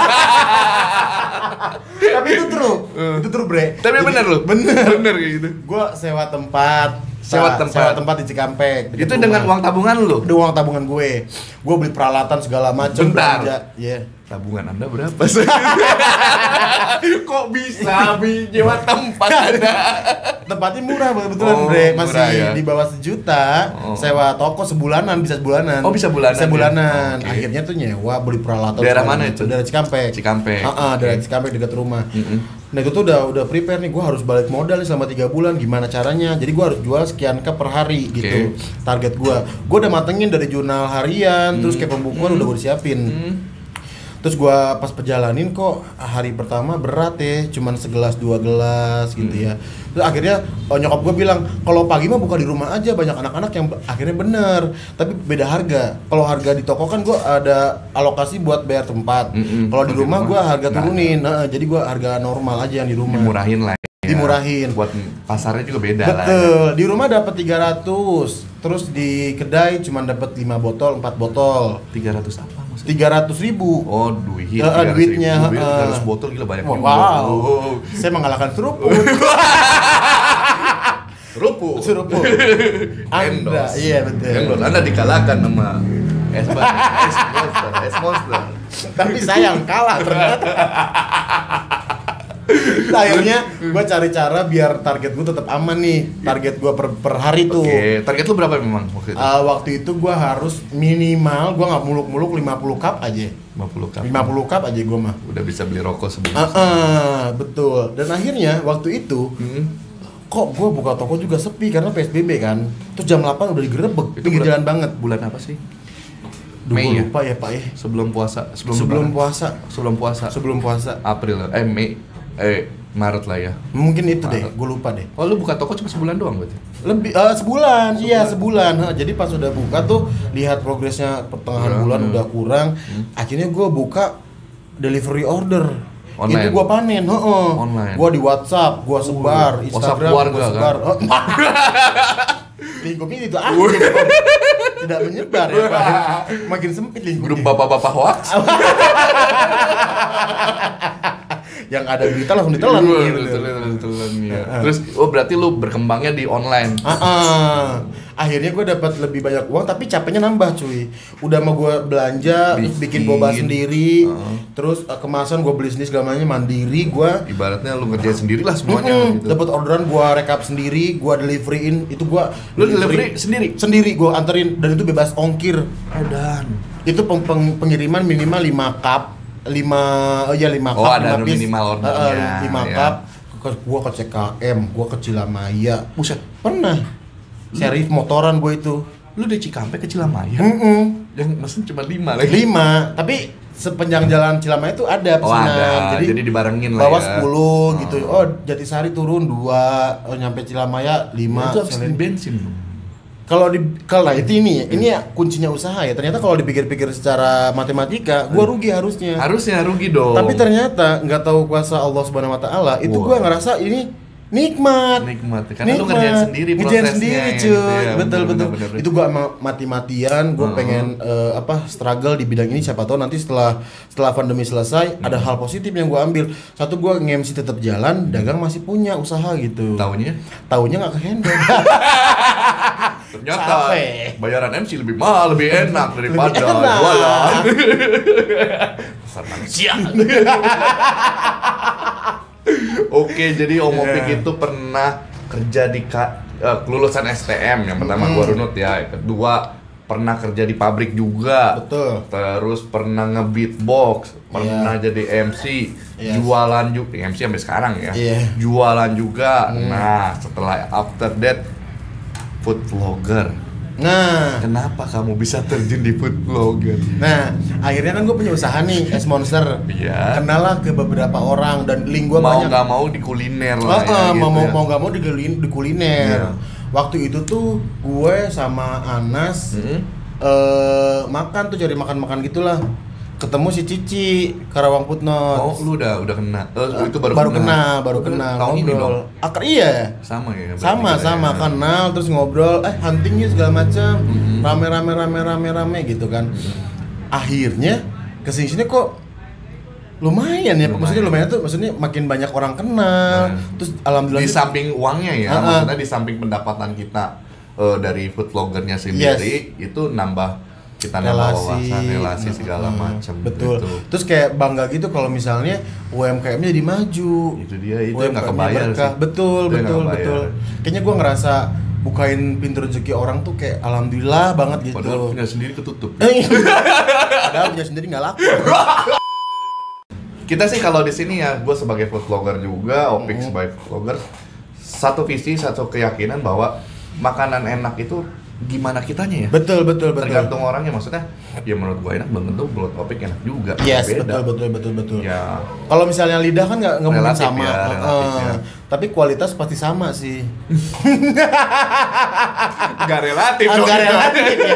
Tapi itu true, Bre. Tapi bener lu? Bener kayak gitu. Gua sewa tempat di Cikampek. Itu dengan uang tabungan lu? Dengan uang tabungan gue. Gue beli peralatan segala macam. Bentar. Iya. Tabungan Anda berapa? Kok bisa nyewa tempat Anda? Tempatnya murah betulan, Bre. Masih ya? Di bawah 1 juta. Sewa toko bisa sebulanan. Oh, bisa bulanan. Sebulanan. Ya? Akhirnya tuh nyewa beli peralatan. Daerah mana itu? Daerah Cikampek. Daerah Cikampek dekat rumah. Nah, itu tuh udah prepare nih, gue harus balik modal nih selama 3 bulan, gimana caranya? Jadi gue harus jual sekian ke per hari gitu. Target gue udah matengin dari jurnal harian, terus kayak pembukuan udah gue siapin. Terus gue pas perjalanin kok hari pertama berat ya, cuman segelas 2 gelas gitu ya. Terus akhirnya nyokap gue bilang, kalau pagi mah buka di rumah aja, banyak anak-anak yang akhirnya bener. Tapi beda harga. Kalau harga di toko kan gue ada alokasi buat bayar tempat. Kalau di rumah gue harga turunin. Jadi gue harga normal aja yang di rumah. Dimurahin lah. Dimurahin. Buat pasarnya juga beda lah. Betul. Di rumah dapat 300. Terus di kedai cuma dapat 5 botol, 4 botol. 300 apa? 300.000. Oh, duit. Duitnya. 300 botol gila banyak juga. Wow. Saya mengalahkan seruput. Seruput. Anda, iya betul. Anda dikalahkan sama Es Monster. Tapi sayang kalah ternyata. Akhirnya gue cari cara biar target gue tetap aman nih. Target gue per hari tuh. Oke, target lu berapa memang waktu itu? Waktu itu gue harus minimal, gue nggak muluk-muluk 50 cup aja. 50 cup aja gue mah. Udah bisa beli rokok sebelum. Betul. Dan akhirnya waktu itu kok gue buka toko juga sepi karena PSBB kan. Terus jam 8 udah digerebek. Itu jalan banget. Bulan apa sih? Mei ya? Lupa ya Pak ya. Sebelum puasa. Sebelum puasa. April. Mei. Maret lah ya. Mungkin itu deh, gue lupa deh. Oh, lu buka toko cuma sebulan doang berarti? Lebih sebulan. Iya sebulan. Jadi pas udah buka tuh lihat progresnya pertengahan bulan udah kurang. Akhirnya gue buka delivery order. Online. Itu gue panen. Online. Gue di WhatsApp, gue sebar, Instagram, gue sebar. Kan? Lingkupnya itu aja. Tidak menyebar ya Pak. Makin sempit lingkupnya. Grup bapak-bapak hoax. Yang ada berita langsung ditelan ya. Terus berarti lu berkembangnya di online. Akhirnya gue dapat lebih banyak uang tapi capeknya nambah cuy. Udah mau gue belanja, bikin boba sendiri, terus kemasan gue beli sendiri segala macamnya mandiri gue. Ibaratnya lu ngerjain sendiri lah semuanya gitu. Dapat orderan gue rekap sendiri, gue deliveryin itu gue. Lu delivery sendiri? Sendiri gue anterin dan itu bebas ongkir. Dan itu pengiriman minimal 5 cup. 5 cup. Oh, ada minimal ordernya. 5 cup. Gua ke CKM, gua ke Cilamaya. Buset, pernah. Servis motoran gua itu. Lu dari Cikampek ke Cilamaya? Yang mesen cuma 5 lagi. 5, tapi sepanjang jalan Cilamaya itu ada pesanan. Jadi dibarengin lah bawah ya. 10 gitu. Oh, Jatisari turun 2, nyampe Cilamaya 5. Itu habis bensin. Kalau ini ya kuncinya usaha ya. Ternyata kalau dipikir-pikir secara matematika, gua rugi harusnya. Harusnya rugi dong. Tapi ternyata nggak tahu kuasa Allah Subhanahu wa taala, itu gua ngerasa ini nikmat. Karena lu ngerjain sendiri prosesnya. Cuy. Ya, betul. Itu gua mati-matian, gua pengen struggle di bidang ini, siapa tahu nanti setelah pandemi selesai ada hal positif yang gua ambil. Satu, gua nge-MC tetap jalan, dagang masih punya usaha gitu. Taunya nggak ke-handle. Ternyata bayaran MC lebih mahal, lebih enak daripada jualan. Pasar manusia. Oke, jadi Om Opik itu pernah kerja di kelulusan STM. Yang pertama gua runut ya, yang kedua pernah kerja di pabrik juga. Betul. Terus pernah nge-beatbox, pernah jadi MC, jualan juga, MC sampai sekarang ya. Jualan juga. Nah, setelah after that food vlogger. Nah, kenapa kamu bisa terjun di food vlogger? Nah, akhirnya kan gue punya usaha nih, es Monster. Iya. Kenal lah ke beberapa orang dan link gue Mau banyak. nggak mau di kuliner lah. Mau nggak mau di kuliner. Iya. Waktu itu tuh gue sama Anas makan tuh, cari makan gitulah. Ketemu si Cici Karawang Putnot. Oh, lu udah kena. Itu baru kenal. Tahun ini dong. Iya. Sama ya. Sama kenal terus ngobrol, hunting yuk segala macam. Rame gitu kan. Akhirnya kesini kok lumayan ya. Maksudnya makin banyak orang kenal. Terus alhamdulillah di samping uangnya ya, maksudnya di samping pendapatan kita dari food vloggernya sendiri itu nambah kita relasi segala macam. Betul. Gitu. Terus kayak bangga gitu kalau misalnya UMKM-nya jadi maju. Itu dia, itu nggak kebayar sih. Betul. Kayaknya gue ngerasa bukain pintu rezeki orang tuh kayak alhamdulillah banget gitu. Padahal punya sendiri ketutup. Padahal punya sendiri nggak laku. Kita sih kalau di sini ya, gue sebagai food vlogger juga, Opik sebagai food vlogger, satu visi, satu keyakinan bahwa makanan enak itu gimana kitanya ya? Betul. Tergantung orangnya, maksudnya ya menurut gue enak, belum tentu menurut Opik enak juga. Yes, betul. Ya. Kalau misalnya lidah kan nggak mungkin sama. Ya. Tapi kualitas pasti sama sih. Nggak relatif dong. Nggak relatif ya.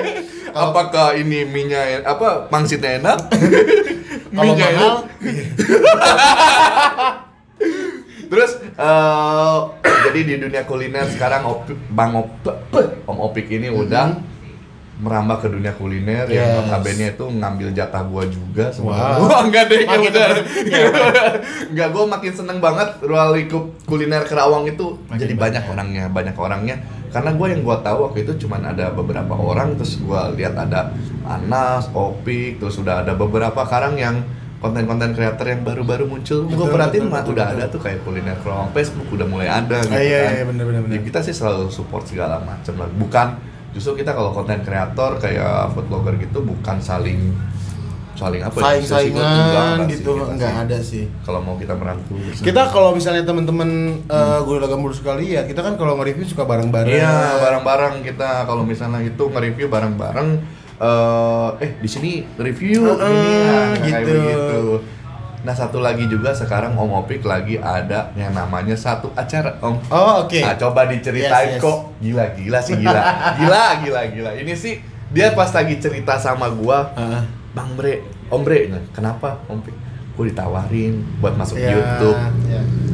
Apakah ini mie-nya pangsitnya enak? Kalau mahal. Terus jadi di dunia kuliner sekarang Om Opik ini udah merambah ke dunia kuliner. Yang notabene itu ngambil jatah gua juga sebenarnya. Wah, enggak deh, enggak, gua makin seneng banget ruang lingkup kuliner Kerawang itu jadi banyak orangnya. Karena yang gua tahu waktu itu cuman ada beberapa orang, terus gua lihat ada Anas, Opik, terus udah ada beberapa sekarang yang konten-konten kreator yang baru-baru muncul. Gue perhatiin udah ada tuh kayak kuliner Kerawang, Facebook udah mulai ada gitu kan. Iya, bener. Jadi kita sih selalu support segala macam lah. Bukan, justru kita kalau konten kreator kayak food blogger gitu bukan saling saing-saingan gitu, enggak ada sih. Kalau mau kita merangkul. Kita kalau misalnya teman-teman Guru Lagam Mulus sekali ya, kita kan kalau nge-review suka bareng-bareng. Iya, bareng-bareng kita kalau misalnya itu nge-review bareng-bareng. Di sini review ini gitu. Nah, satu lagi juga sekarang Om Opik lagi ada yang namanya satu acara, Om. Oh, oke. Nah, coba diceritain. Yes. Kok gila sih. Gila. Ini sih dia pas lagi cerita sama gua, Bang Bre, Om Bre, kenapa Om Opik? Gua ditawarin buat masuk YouTube.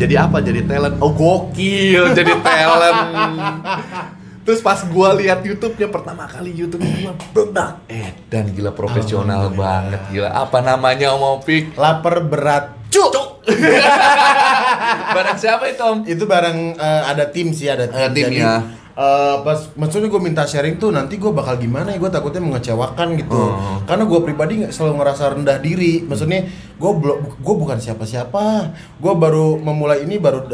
Jadi apa? Jadi talent. Oh, gokil jadi talent. Terus pas gua lihat YouTube-nya pertama kali, YouTube-nya bedak. Dan gila profesional banget, gila. Apa namanya Om Opik? Lapar berat cuk. Barang siapa itu, Om? Itu barang ada tim sih, ada tim. Jadi, ya. Pas maksudnya gue minta sharing tuh nanti gue bakal gimana ya, gue takutnya mengecewakan gitu. Karena gue pribadi selalu ngerasa rendah diri. Maksudnya gue bukan siapa-siapa. Gue baru memulai ini baru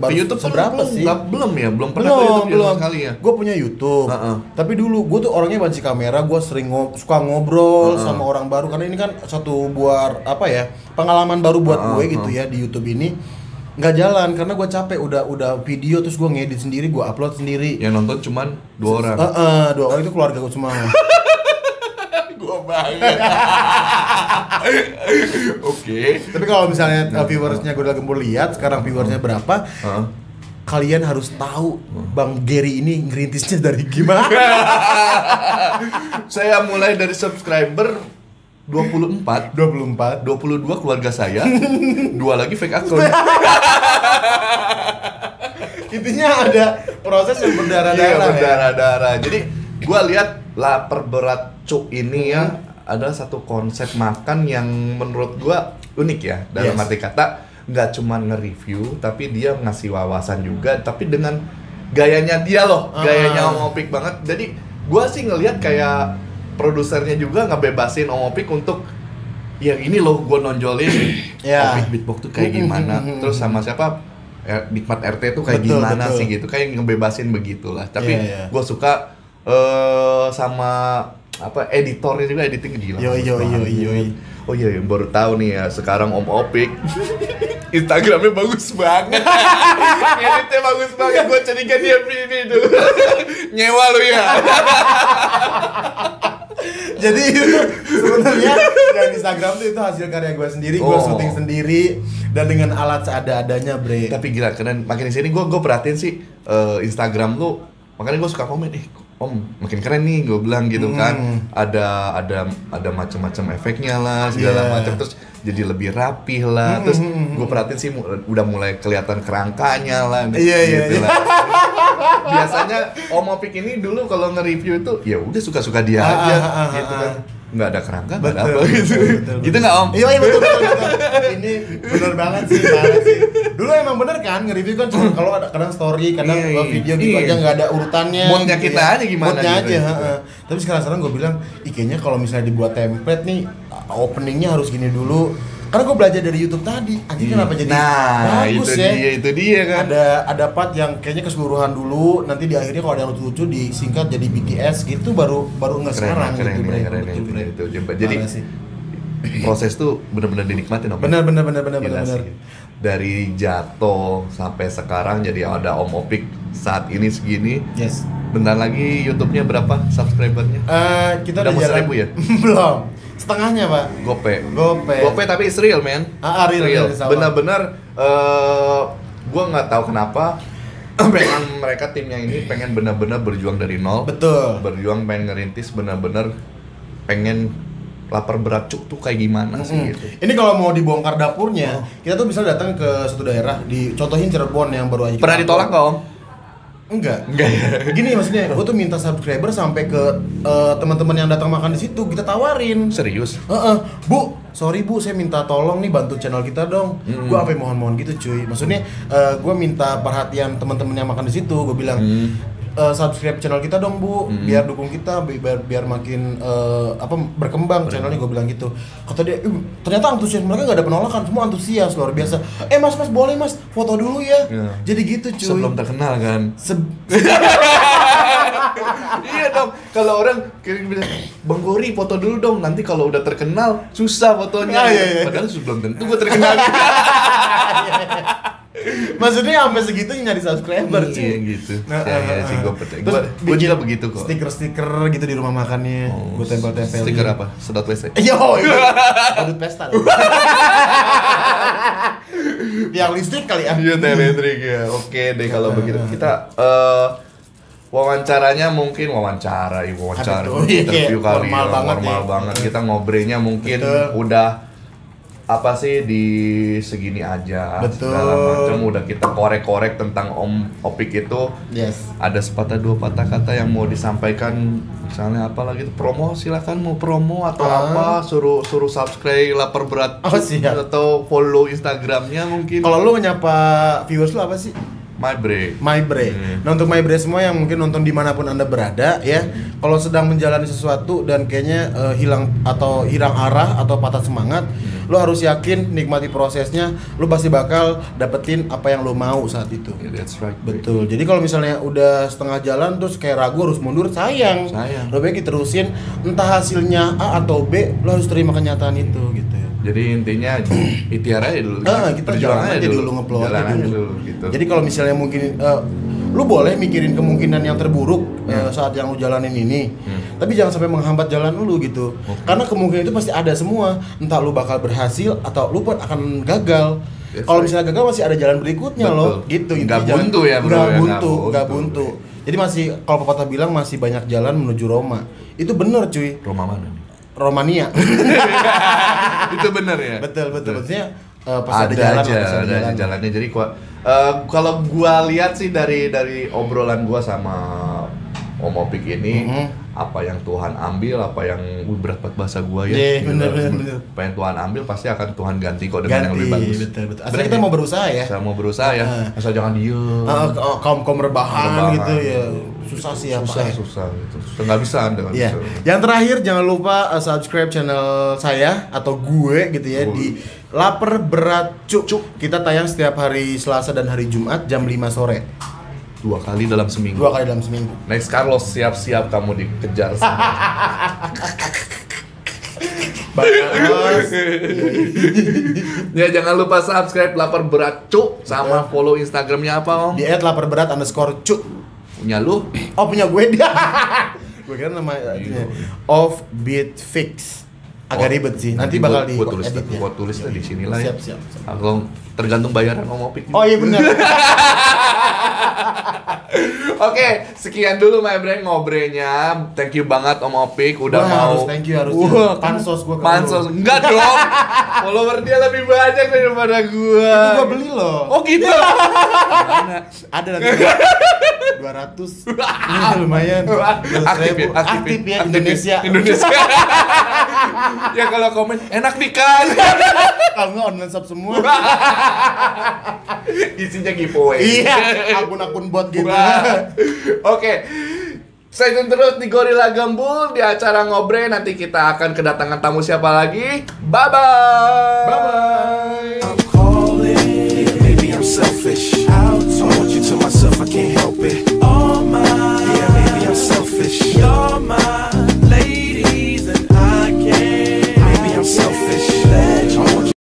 YouTube seberapa sih? Belum pernah ke YouTube sekali ya. Gue punya YouTube. Tapi dulu gue tuh orangnya banci kamera. Gue sering suka ngobrol sama orang baru karena ini kan satu buat pengalaman baru buat gue gitu ya di YouTube ini. Nggak jalan karena gue capek, udah video terus gue ngedit sendiri, gue upload sendiri. Yang nonton cuman 2 orang. 2 orang itu keluarga gue semua. gua banget. Oke. Tapi kalau misalnya viewersnya gue udah gembul lihat, sekarang viewersnya berapa? Kalian harus tahu Bang Gary ini ngerintisnya dari gimana. Saya mulai dari subscriber 24, 22 keluarga saya, 2 lagi fake account. Intinya ada proses yang berdarah-darah. Iya, berdarah-darah. Jadi gua lihat lapar berat cuk ini ya ada satu konsep makan yang menurut gua unik ya. Dalam arti kata nggak cuma nge-review tapi dia ngasih wawasan juga, tapi dengan gayanya dia loh, gayanya Om Opik banget. Jadi gua sih ngelihat kayak produsernya juga ngebebasin Om Opik untuk ya ini loh gua nonjolin Opik Beatbox tuh kayak gimana, terus sama siapa Nikmat RT tuh kayak gimana sih gitu, kayak ngebebasin begitulah. Tapi gue suka sama apa editornya juga, editing gila. Oh iya, baru tahu nih ya sekarang Om Opik Instagramnya bagus banget. Editnya bagus banget, gue carikan dia ini tuh. Nyewa lu ya. Jadi sebenarnya yang Instagram tuh itu hasil karya gue sendiri, gue syuting sendiri dan dengan alat seadanya, Bre. Tapi gila, keren. Makin di sini gue perhatiin sih Instagram lu, makanya gue suka komen, Om makin keren nih, gue bilang gitu kan. Ada macam-macam efeknya lah, segala macam, terus jadi lebih rapih lah. Terus gue perhatiin sih udah mulai kelihatan kerangkanya lah. Gitu lah. Biasanya Om Opik ini dulu kalau nge-review itu ya udah suka-suka dia aja gitu kan. Nggak ada kerangka, nggak ada apa gitu. Gitu nggak Om? Iya betul. Ini bener banget sih. Dulu emang bener kan nge-review kan cuma kalau ada kadang story, kadang video gitu aja nggak ada urutannya. Moodnya kita aja gimana? Moodnya aja. Tapi sekarang gue bilang, kayaknya kalau misalnya dibuat template nih, openingnya harus gini dulu. Karena gue belajar dari YouTube tadi, anjing kenapa jadi bagus itu dia kan. Ada part yang kayaknya keseluruhan dulu, nanti di akhirnya kalau ada yang lucu-lucu disingkat jadi BTS gitu, baru nggak sekarang gitu. Keren. Jadi proses tuh benar-benar dinikmatin Om. Benar. Dari jatuh sampai sekarang jadi ada Om Opik saat ini segini. Yes. Bentar lagi YouTube-nya berapa subscribernya? Kita udah mau 1000 ya? Belum. Setengahnya, Pak. Gope tapi it's real, man. Real. Benar-benar gua nggak tahu kenapa pengen mereka timnya ini pengen benar-benar berjuang dari nol. Betul. Berjuang pengen ngerintis, benar-benar pengen lapar berat cuk tuh kayak gimana sih gitu. Ini kalau mau dibongkar dapurnya, kita tuh bisa datang ke suatu daerah, contohin Cirebon yang baru aja. Pernah ditolak nggak Om? Enggak ya. Gini maksudnya, gue tuh minta subscriber sampai ke teman-teman yang datang makan di situ, kita tawarin. Serius? Bu, sorry Bu, saya minta tolong nih bantu channel kita dong. Gue apa mohon-mohon gitu cuy. Maksudnya gue minta perhatian teman-teman yang makan di situ. Gue bilang subscribe channel kita dong Bu, biar dukung kita, biar makin berkembang channelnya. Gue bilang gitu. Kata dia, ternyata antusias mereka nggak ada penolakan, semua antusias luar biasa. Mas boleh Mas foto dulu ya. Jadi gitu cuy. Sebelum terkenal kan. Iya dong. Kalau orang kayak bilang, Bang Gori foto dulu dong. Nanti kalau udah terkenal susah fotonya. Padahal sebelum tentu gue terkenal. Maksudnya sampai segitu nyari subscriber cuy. Iya gitu. Iya sih gue percaya. Gue juga begitu kok. Stiker gitu di rumah makannya. Gue tempel-tempel. Stiker apa? Sedot WC. Badut pesta. Yang listrik kali ya. Iya, elektrik ya. Oke deh kalau begitu. Kita wawancaranya mungkin interview kali normal banget. Kita ngobrolnya mungkin udah apa sih di segini aja. Segala macam udah kita korek-korek tentang Om Opik itu. Yes. Ada sepatah dua patah kata yang mau disampaikan, misalnya apa lagi, promo, silakan mau promo atau apa, suruh subscribe lapar berat atau follow Instagramnya mungkin. Kalau lu nyapa viewers lu apa sih? My Bre. Nah untuk My Bre semua yang mungkin nonton dimanapun Anda berada ya, kalau sedang menjalani sesuatu dan kayaknya hilang arah atau patah semangat, lo harus yakin nikmati prosesnya, lo pasti bakal dapetin apa yang lo mau saat itu. Yeah, that's right. Betul. Jadi kalau misalnya udah setengah jalan terus kayak ragu harus mundur, sayang. Lo baik diterusin, entah hasilnya A atau B, lo harus terima kenyataan itu gitu. Jadi intinya ikhtiar aja dulu. Kita jalan aja dulu, nge-upload aja dulu. Gitu. Jadi kalau misalnya mungkin Lu boleh mikirin kemungkinan yang terburuk saat yang lu jalanin ini. Tapi jangan sampai menghambat jalan lu gitu. Karena kemungkinan itu pasti ada semua. Entah lu bakal berhasil atau lu pun akan gagal. Kalau misalnya gagal masih ada jalan berikutnya loh, gitu. Nggak buntu ya bro. Nggak buntu. Jadi masih, kalau pepatah bilang masih banyak jalan menuju Roma. Itu bener cuy. Roma mana nih? Romania. Itu bener ya? Betul. Maksudnya pasti ada jalannya. Jadi kalau gua lihat sih dari obrolan gua sama Om Opik ini, apa yang Tuhan ambil, apa yang berat bahasa gua ya. Bener. Apa yang Tuhan ambil pasti akan Tuhan ganti kok dengan yang lebih bagus. Betul. Asal kita mau berusaha ya. Asal jangan diem. Kaum rebahan gitu ya. Susah sih ya. Susah gitu. Nggak bisa dengan ya. Yang terakhir jangan lupa subscribe channel saya atau gue gitu ya di Lapar Berat Cuk. Kita tayang setiap hari Selasa dan hari Jumat jam 5 sore. 2 kali dalam seminggu. Next Carlos, siap-siap kamu dikejar. Ya jangan lupa subscribe Lapar Berat Cuk sama follow Instagramnya apa Om? Di @laparberat_cuk. Punya lu? Oh punya gue dia. Gue kira nama Off Beat Fix. Agak ribet sih. Nanti bakal edit ya. Gua tulis di sini lah ya. Siap. Kalau tergantung bayaran Om Opik. Oh iya benar. Oke, sekian dulu my brain ngobrolnya. Thank you banget Om Opik udah mau. Thank you harus. Pansos gua. Pansos enggak dong. Follower dia lebih banyak daripada gua. Itu gua beli loh. Oh gitu. Ada nanti 200. Lumayan. Aktif ya Indonesia. Ya kalau komen enak nih kan. Kalau nggak online shop semua. Isinya giveaway. Iya, akun-akun bot gitu. Oke. Stay tune terus di Gorilla Gembul di acara ngobrol. Nanti kita akan kedatangan tamu siapa lagi. Bye bye. Bye bye. I'm calling, maybe I'm selfish.